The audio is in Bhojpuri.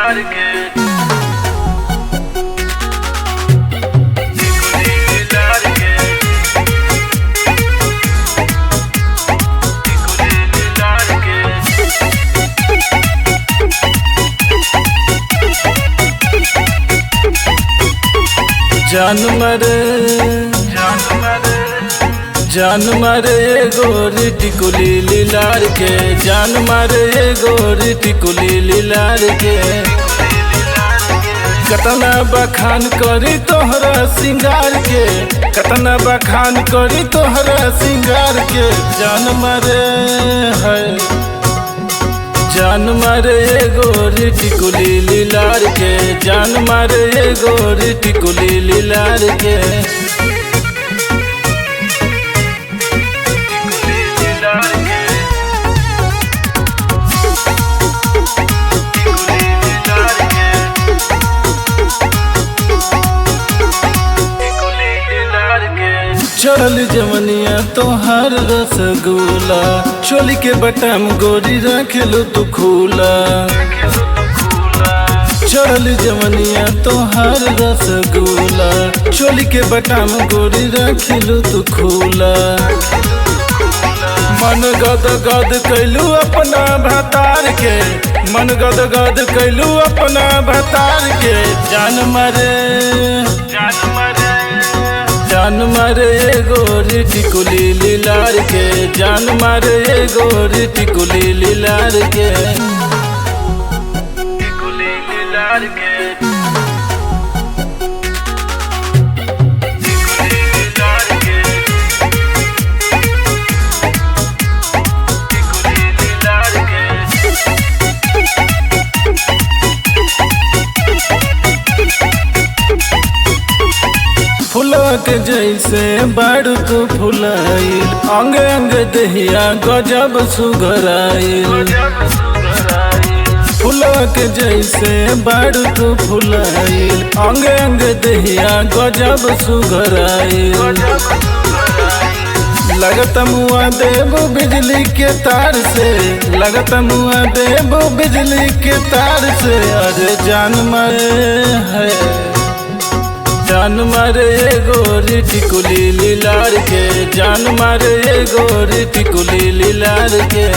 लीलार के जान मारे गोरी टिकुली लीलार के, जान मारे गोरी टिकुली लीलार के। कतना बखान करी तोहरा सिंगार के, कतना बखान करी तोहरा सिंगार के। जान मारे है जान मारे गोरी टिकुली लीलार के, जान मारे गोरी टिकुली लीलार के। चढ़ल जवनिया तोहार रसगुल्ला, चोली के बटम गोरी रखेलो तू खुला। चढ़ल जवनिया तोहार रसगुल्ला, चोली के बटम गोरी रखेलो तू खुला। मन गद गद कैलू अपना भतार के, मन गद गद कैलू अपना भतार के। जान मारे गोरी टिकुली लीलार के, जान मारे गोरी टिकुली लीलार के। टिकुली लीलार के फुलवा के जैसे बारू तू फुलाइल, अंग अंग दहिया गजब सुघराइल। फुलवा के जैसे बारू तू फुलाइल, अंग अंग दहिया गजब सुघराइल। लगत मुआ देबो बिजली के तार से, लगत मुआ देबो बिजली के तार से। अरे जान मारे गोरी टिकुली लीलार के, जान मारे गोरी टिकुली लीलार के।